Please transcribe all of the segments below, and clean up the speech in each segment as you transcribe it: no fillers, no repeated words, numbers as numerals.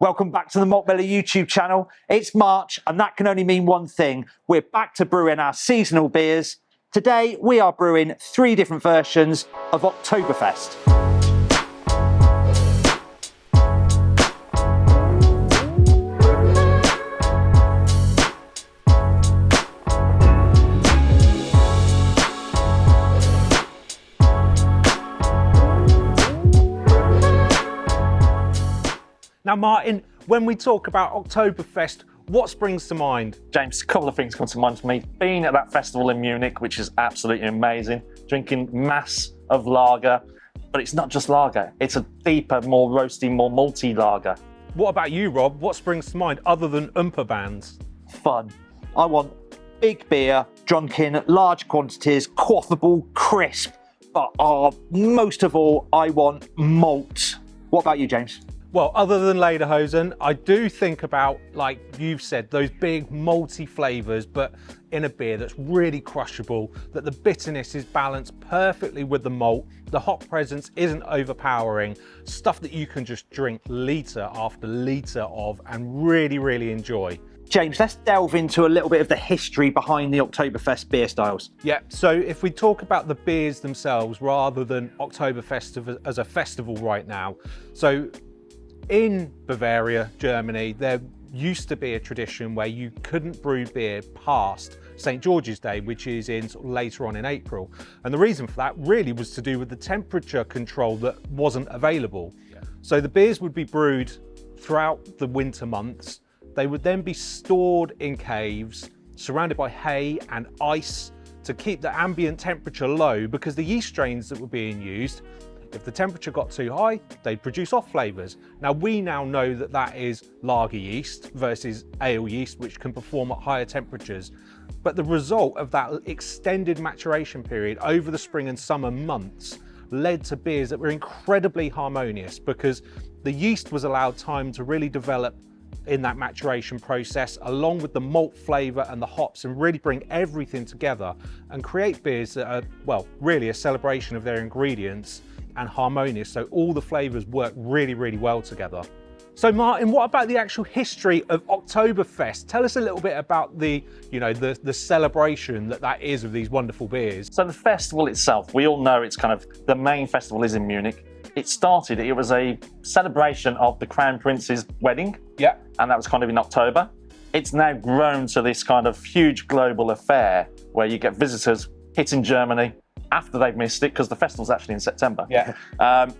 Welcome back to the Malt Belly YouTube channel. It's March, and that can only mean one thing. We're back to brewing our seasonal beers. Today, we are brewing 3 different versions of Oktoberfest. Now, Martin, when we talk about Oktoberfest, what springs to mind? James, a couple of things come to mind for me. Being at that festival in Munich, which is absolutely amazing, drinking mass of lager, but it's not just lager, it's a deeper, more roasty, more malty lager. What about you, Rob? What springs to mind other than Oompa bands? Fun. I want big beer, drunk in large quantities, quaffable, crisp, but most of all, I want malt. What about you, James? Well, other than Lederhosen, I do think about, like you've said, those big malty flavours, but in a beer that's really crushable, that the bitterness is balanced perfectly with the malt, the hop presence isn't overpowering, stuff that you can just drink litre after litre of and really, really enjoy. James, let's delve into a little bit of the history behind the Oktoberfest beer styles. Yeah, so if we talk about the beers themselves rather than Oktoberfest as a festival right now, so in Bavaria, Germany, there used to be a tradition where you couldn't brew beer past St. George's Day, which is in sort of later on in April. And the reason for that really was to do with the temperature control that wasn't available. Yeah. So the beers would be brewed throughout the winter months. They would then be stored in caves, surrounded by hay and ice to keep the ambient temperature low, because the yeast strains that were being used, if the temperature got too high, they'd produce off flavours. Now, we now know that that is lager yeast versus ale yeast, which can perform at higher temperatures. But the result of that extended maturation period over the spring and summer months led to beers that were incredibly harmonious, because the yeast was allowed time to really develop in that maturation process, along with the malt flavour and the hops, and really bring everything together and create beers that are, well, really a celebration of their ingredients and harmonious, so all the flavours work really, really well together. So Martin, what about the actual history of Oktoberfest? Tell us a little bit about the celebration that is of these wonderful beers. So the festival itself, we all know it's kind of, the main festival is in Munich. It was a celebration of the Crown Prince's wedding. Yeah. And that was kind of in October. It's now grown to this kind of huge global affair where you get visitors hitting Germany after they've missed it, because the festival's actually in September. Yeah.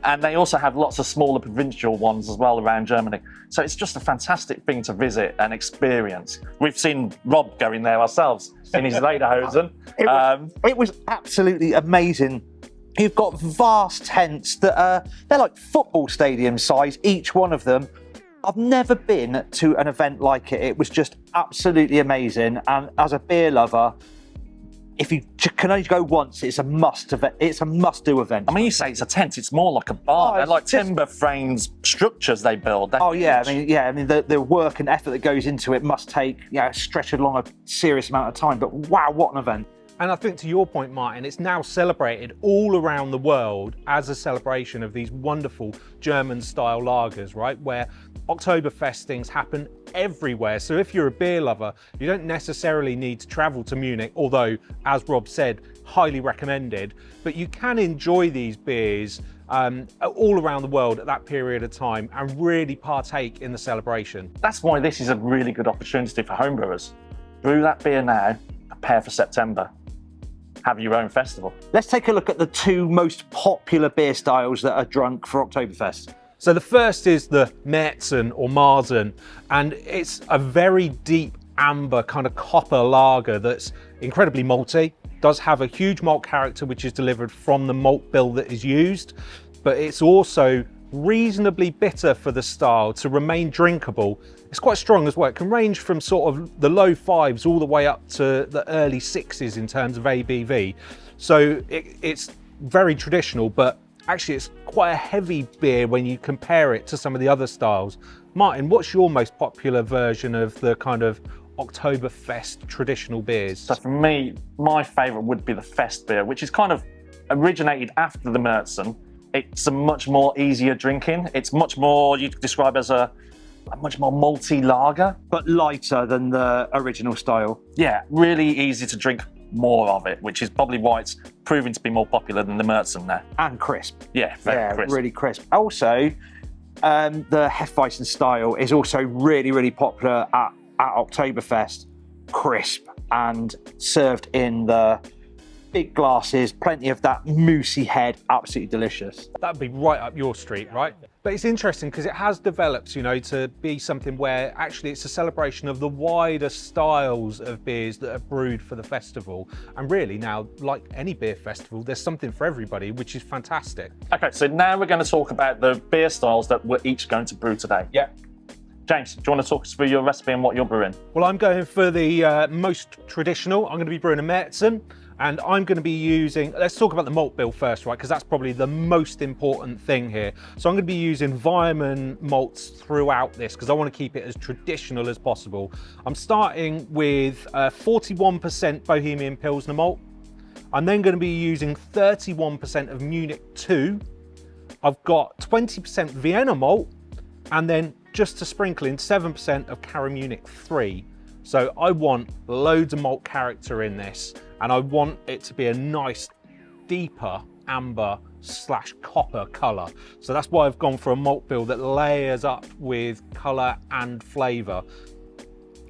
And they also have lots of smaller provincial ones as well around Germany. So it's just a fantastic thing to visit and experience. We've seen Rob go in there ourselves in his Lederhosen. It was absolutely amazing. You've got vast tents that they're like football stadium size, each one of them. I've never been to an event like it. It was just absolutely amazing. And as a beer lover, if you can only go once, it's a must-do event. I mean, you say it's a tent, it's more like a bar. They're like timber frames structures they build. They're huge. I mean, the work and effort that goes into it must take, stretch along a serious amount of time. But wow, what an event. And I think, to your point, Martin, it's now celebrated all around the world as a celebration of these wonderful German-style lagers, right? Where Oktoberfestings happen everywhere. So if you're a beer lover, you don't necessarily need to travel to Munich, although, as Rob said, highly recommended. But you can enjoy these beers all around the world at that period of time and really partake in the celebration. That's why this is a really good opportunity for homebrewers. Brew that beer now, prepare for September. Have your own festival. Let's take a look at the 2 most popular beer styles that are drunk for Oktoberfest. So the first is the Märzen or Märzen, and it's a very deep amber kind of copper lager that's incredibly malty, does have a huge malt character which is delivered from the malt bill that is used, but it's also reasonably bitter for the style to remain drinkable. It's quite strong as well. It can range from sort of the low 5s all the way up to the early 6s in terms of ABV. So it's very traditional, but actually it's quite a heavy beer when you compare it to some of the other styles. Martin, what's your most popular version of the kind of Oktoberfest traditional beers? So for me, my favourite would be the Festbier, which is kind of originated after the Märzen. It's a much more easier drinking. It's much more, you could describe as a a much more malty lager. But lighter than the original style. Yeah, really easy to drink more of it, which is probably why it's proving to be more popular than the Märzen now. And crisp. Yeah, very crisp. Really crisp. Also, the Hefeweizen style is also really, really popular at Oktoberfest. Crisp and served in the big glasses, plenty of that moussey head, absolutely delicious. That'd be right up your street, right? But it's interesting because it has developed, you know, to be something where actually it's a celebration of the wider styles of beers that are brewed for the festival. And really now, like any beer festival, there's something for everybody, which is fantastic. Okay, so now we're going to talk about the beer styles that we're each going to brew today. Yeah. James, do you want to talk us through your recipe and what you're brewing? Well, I'm going for the most traditional. I'm going to be brewing a Märzen. And I'm going to be using, let's talk about the malt bill first, right? Because that's probably the most important thing here. So I'm going to be using Weimann malts throughout this because I want to keep it as traditional as possible. I'm starting with 41% Bohemian Pilsner malt. I'm then going to be using 31% of Munich 2. I've got 20% Vienna malt, and then just to sprinkle in 7% of Cara Munich 3. So I want loads of malt character in this, and I want it to be a nice, deeper amber / copper colour. So that's why I've gone for a malt bill that layers up with colour and flavour.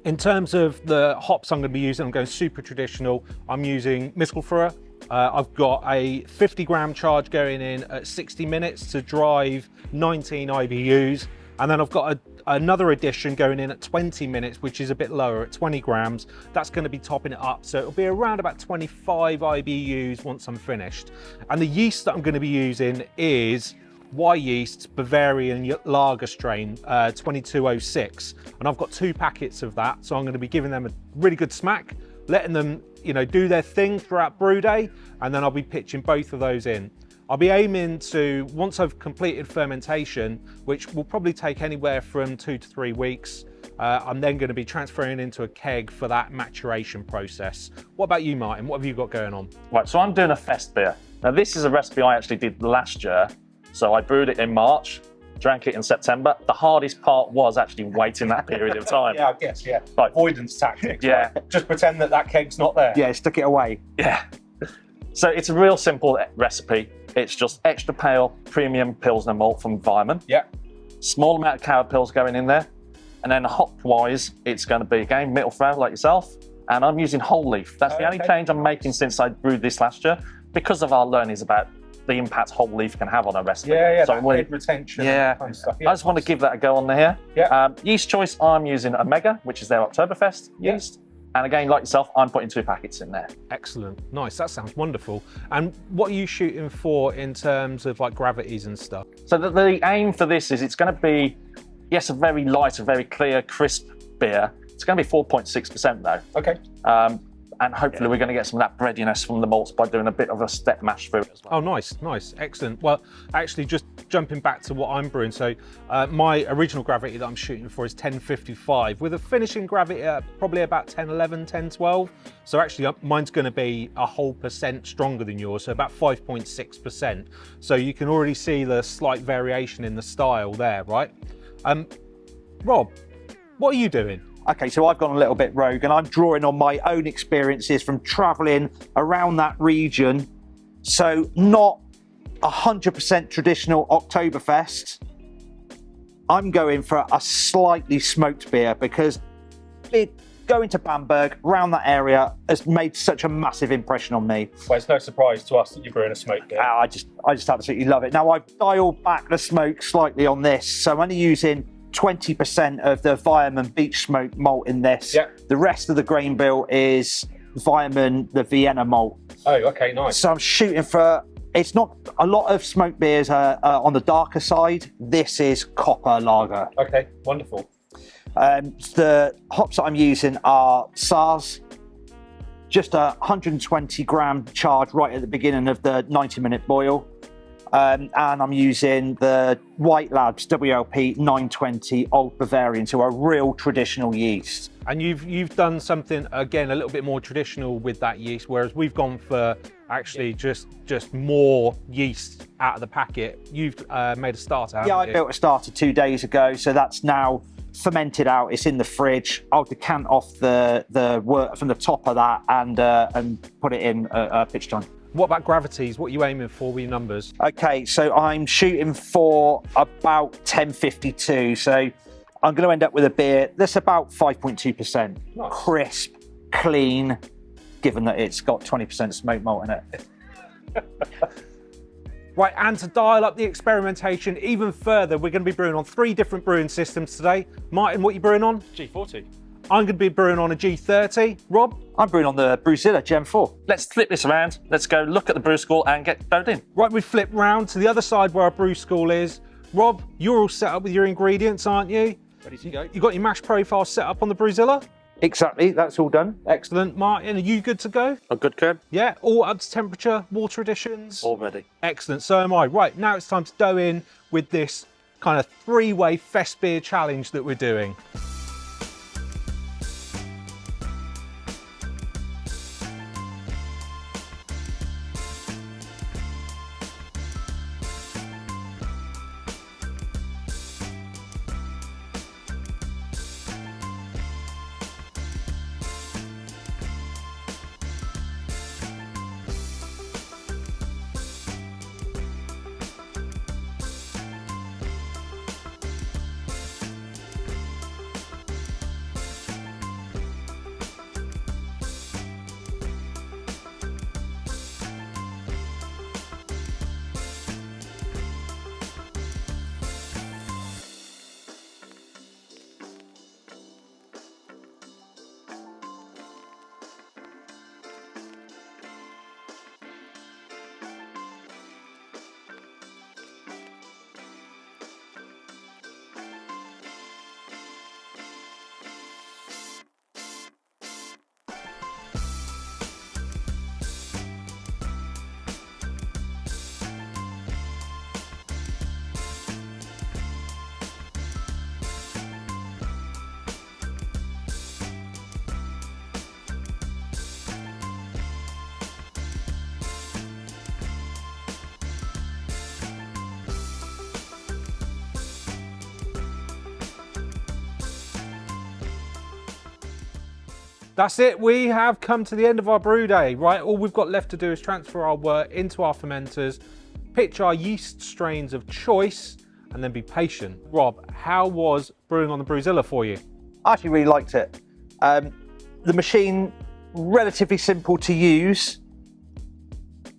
In terms of the hops I'm going to be using, I'm going super traditional. I'm using Mistelfrühe. I've got a 50-gram charge going in at 60 minutes to drive 19 IBUs. And then I've got another addition going in at 20 minutes, which is a bit lower at 20 grams. That's going to be topping it up. So it'll be around about 25 IBUs once I'm finished. And the yeast that I'm going to be using is Y yeast Bavarian lager strain 2206. And I've got 2 packets of that. So I'm going to be giving them a really good smack, letting them, you know, do their thing throughout brew day. And then I'll be pitching both of those in. I'll be aiming to, once I've completed fermentation, which will probably take anywhere from 2 to 3 weeks, I'm then going to be transferring into a keg for that maturation process. What about you, Martin? What have you got going on? Right, so I'm doing a Festbier. Now this is a recipe I actually did last year. So I brewed it in March, drank it in September. The hardest part was actually waiting that period of time. Yeah, I guess, yeah. Like, avoidance tactics. Yeah. Right? Just pretend that keg's not there. Yeah, stick it away. Yeah. So it's a real simple recipe. It's just extra pale premium Pilsner malt from Weimann. Yeah. Small amount of Cara Pils going in there. And then hop-wise, it's going to be, again, Mittelfrau like yourself. And I'm using whole leaf. That's the only change I'm making since I brewed this last year, because of our learnings about the impact whole leaf can have on a recipe. Yeah, so that head retention yeah. kind of stuff. I just want to give that a go on here. Yeah. Yeast choice, I'm using Omega, which is their Oktoberfest yeast. And again, like yourself, I'm putting 2 packets in there. Excellent, nice, that sounds wonderful. And what are you shooting for in terms of like gravities and stuff? So the aim for this is it's going to be, yes, a very light, a very clear, crisp beer. It's going to be 4.6% though. Okay. And hopefully we're going to get some of that breadiness from the malts by doing a bit of a step mash through it as well. Oh, nice, nice, excellent. Well, actually, just jumping back to what I'm brewing. So my original gravity that I'm shooting for is 1055 with a finishing gravity at probably about 1011, 1012. So actually mine's going to be a whole percent stronger than yours, so about 5.6%. So you can already see the slight variation in the style there, right? Rob, what are you doing? Okay, so I've gone a little bit rogue and I'm drawing on my own experiences from traveling around that region. So not 100% traditional Oktoberfest. I'm going for a slightly smoked beer because going to Bamberg, around that area, has made such a massive impression on me. Well, it's no surprise to us that you're brewing a smoked beer. I just absolutely love it. Now I've dialed back the smoke slightly on this, so I'm only using 20% of the Weimann beech smoke malt in this. Yeah. The rest of the grain bill is Weimann, the Vienna malt. Oh, okay, nice. So I'm shooting for, it's not, a lot of smoked beers are on the darker side. This is copper lager. Okay, wonderful. The hops that I'm using are SARS, just a 120 gram charge right at the beginning of the 90-minute boil. And I'm using the White Labs WLP 920 Old Bavarian, so a real traditional yeast. And you've done something, again, a little bit more traditional with that yeast, whereas we've gone for actually just more yeast out of the packet. You've made a starter, haven't you? I built a starter 2 days ago, so that's now fermented out. It's in the fridge. I'll decant off the wort from the top of that and put it in pitch time. What about gravities? What are you aiming for with your numbers? Okay, so I'm shooting for about 1052. So I'm going to end up with a beer that's about 5.2%. Nice. Crisp, clean, given that it's got 20% smoked malt in it. Right, and to dial up the experimentation even further, we're going to be brewing on 3 different brewing systems today. Martin, what are you brewing on? G40. I'm going to be brewing on a G30. Rob? I'm brewing on the BrewZilla Gen 4. Let's flip this around. Let's go look at the brew school and get stowed in. Right, we flip round to the other side where our brew school is. Rob, you're all set up with your ingredients, aren't you? Ready to go. You got your mash profile set up on the BrewZilla? Exactly, that's all done. Excellent. Martin, are you good to go? A good curd? Yeah, all up to temperature, water additions? Already. Excellent, so am I. Right, now it's time to dough in with this kind of 3-way Festbier challenge that we're doing. That's it, we have come to the end of our brew day, right? All we've got left to do is transfer our wort into our fermenters, pitch our yeast strains of choice, and then be patient. Rob, how was brewing on the BrewZilla for you? I actually really liked it. The machine, relatively simple to use.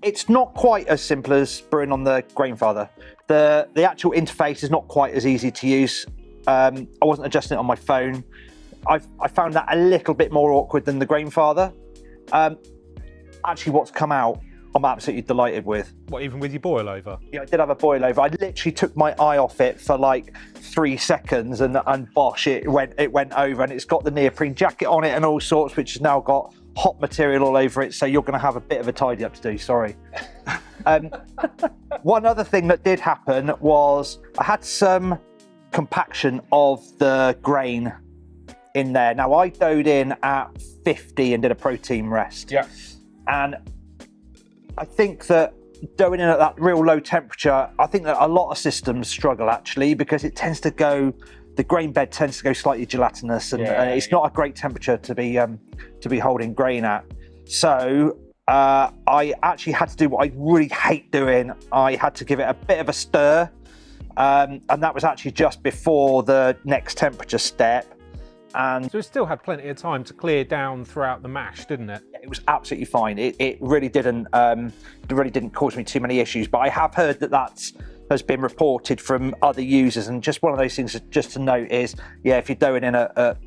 It's not quite as simple as brewing on the Grainfather. The actual interface is not quite as easy to use. I wasn't adjusting it on my phone. I found that a little bit more awkward than the Grainfather. Actually, what's come out, I'm absolutely delighted with. What, even with your boil over? Yeah, I did have a boil over. I literally took my eye off it for like 3 seconds, and bosh, it went over, and it's got the neoprene jacket on it and all sorts, which has now got hot material all over it. So you're going to have a bit of a tidy up to do. Sorry. One other thing that did happen was I had some compaction of the grain in there. Now I doughed in at 50 and did a protein rest. Yeah. And I think that doughing in at that real low temperature, I think that a lot of systems struggle actually, because it tends to go, the grain bed tends to go slightly gelatinous, and it's not a great temperature to be holding grain at. So I actually had to do what I really hate doing. I had to give it a bit of a stir, and that was actually just before the next temperature step. And So it still had plenty of time to clear down throughout the mash, didn't it? it was absolutely fine. It really didn't cause me too many issues. But I have heard that has been reported from other users, and just one of those things just to note is, yeah, if you're doing in at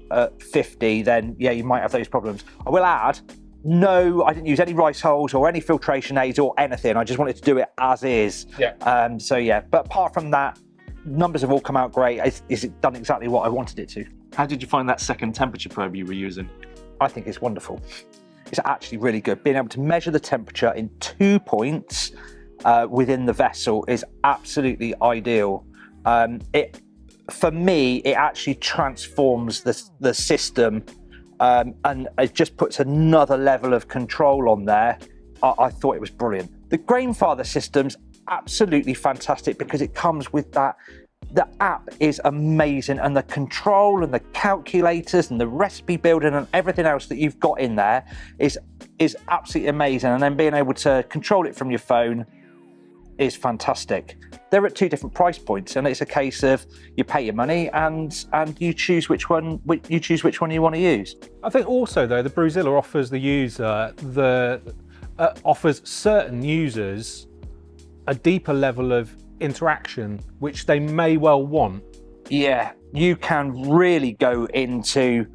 50, then yeah, you might have those problems. I will add, no, I didn't use any rice hulls or any filtration aids or anything. I just wanted to do it as is. Yeah. So yeah, but apart from that, numbers have all come out great. It's done exactly what I wanted it to. How did you find that second temperature probe you were using? I think it's wonderful. It's actually really good. Being able to measure the temperature in 2 points within the vessel is absolutely ideal. For me, it actually transforms the system, and it just puts another level of control on there. I thought it was brilliant. The Grainfather system's absolutely fantastic because it comes with that the app is amazing, and the control and the calculators and the recipe building and everything else that you've got in there is absolutely amazing. And then being able to control it from your phone is fantastic. They're at 2 different price points, and it's a case of you pay your money and you choose which one you want to use. I think also though the BrewZilla offers the user offers certain users a deeper level of interaction which they may well want. Yeah, you can really go into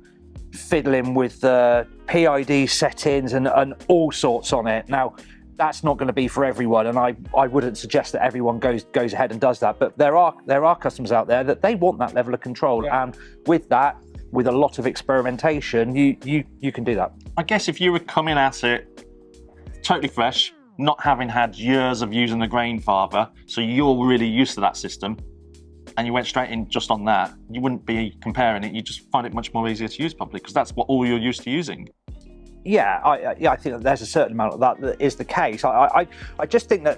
fiddling with the PID settings and all sorts on it. Now, that's not going to be for everyone, and I wouldn't suggest that everyone goes ahead and does that, but there are customers out there that they want that level of control, yeah. And with that, with a lot of experimentation, you can do that. I guess if you were coming at it totally fresh, not having had years of using the Grainfather, so you're really used to that system, and you went straight in just on that, you wouldn't be comparing it. You just find it much more easier to use probably, because that's what all you're used to using. Yeah, I think that there's a certain amount of that is the case. I just think that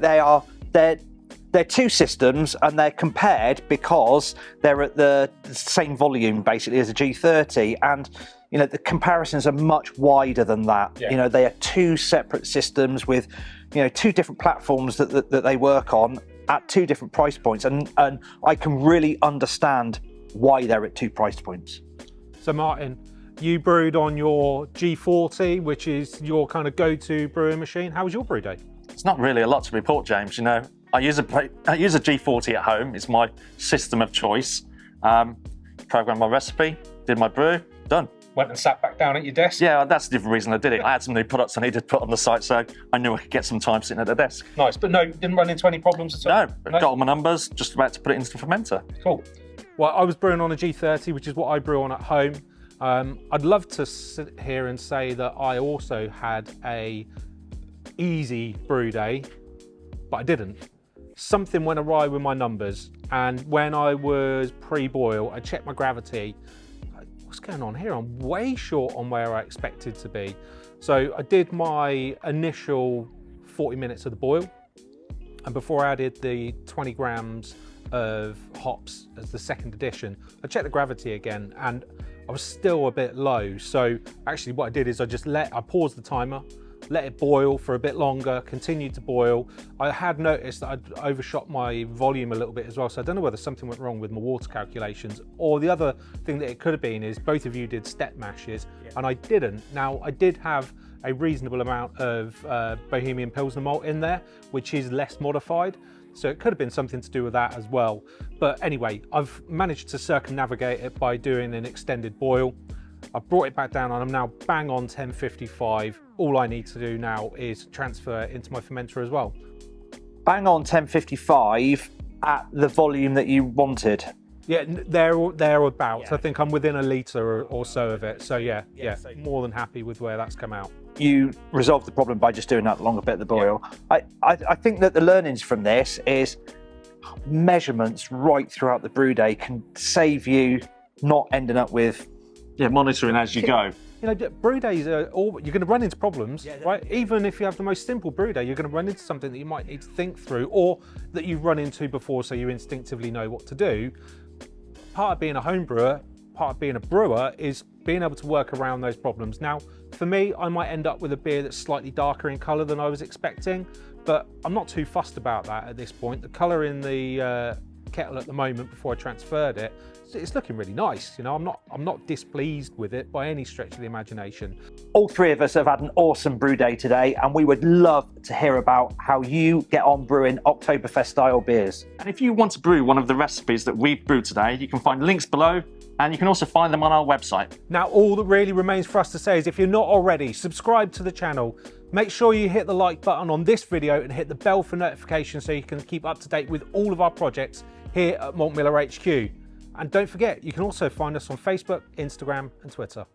they're 2 systems, and they're compared because they're at the same volume basically as a G30, and you know the comparisons are much wider than that. Yeah. You know, they are 2 separate systems with 2 different platforms that they work on at 2 different price points, and I can really understand why they're at 2 price points. So Martin, you brewed on your G40, which is your kind of go-to brewing machine. How was your brew day? It's not really a lot to report, James. You know, I use a G40 at home. It's my system of choice. Programmed my recipe, did my brew, done. Went and sat back down at your desk? Yeah, that's a different reason I did it. I had some new products I needed to put on the site, so I knew I could get some time sitting at the desk. Nice, but no, didn't run into any problems at all? No, got all my numbers, just about to put it into the fermenter. Cool. Well, I was brewing on a G30, which is what I brew on at home. I'd love to sit here and say that I also had a easy brew day, but I didn't. Something went awry with my numbers, and when I was pre-boil, I checked my gravity. What's going on here? I'm way short on where I expected to be. So I did my initial 40 minutes of the boil, and before I added the 20 grams of hops as the second addition, I checked the gravity again, and I was still a bit low. So actually what I did is I paused the timer, let it boil for a bit longer, continued to boil. I had noticed that I'd overshot my volume a little bit as well, so I don't know whether something went wrong with my water calculations, or the other thing that it could have been is both of you did step mashes, and I didn't. Now, I did have a reasonable amount of Bohemian Pilsner malt in there, which is less modified, so it could have been something to do with that as well. But anyway, I've managed to circumnavigate it by doing an extended boil. I've brought it back down, and I'm now bang on 1055. All I need to do now is transfer it into my fermenter as well. Bang on 1055 at the volume that you wanted. Yeah, thereabouts. Yeah. I think I'm within a litre or so of it. So yeah, more than happy with where that's come out. You resolved the problem by just doing that longer bit of the boil. Yeah. I think that the learnings from this is measurements right throughout the brew day can save you not ending up with monitoring as you go. You know, brew days are all, you're going to run into problems, right? Even if you have the most simple brew day, you're going to run into something that you might need to think through, or that you've run into before, so you instinctively know what to do. Part of being a home brewer, part of being a brewer, is being able to work around those problems. Now, for me, I might end up with a beer that's slightly darker in colour than I was expecting, but I'm not too fussed about that at this point. The colour in the kettle at the moment, before I transferred it, it's looking really nice. You know, I'm not displeased with it by any stretch of the imagination. All 3 of us have had an awesome brew day today, and we would love to hear about how you get on brewing Oktoberfest style beers. And if you want to brew one of the recipes that we've brewed today, you can find links below, and you can also find them on our website. Now, all that really remains for us to say is, if you're not already, subscribe to the channel. Make sure you hit the like button on this video and hit the bell for notifications so you can keep up to date with all of our projects here at Malt Miller HQ. And don't forget, you can also find us on Facebook, Instagram and Twitter.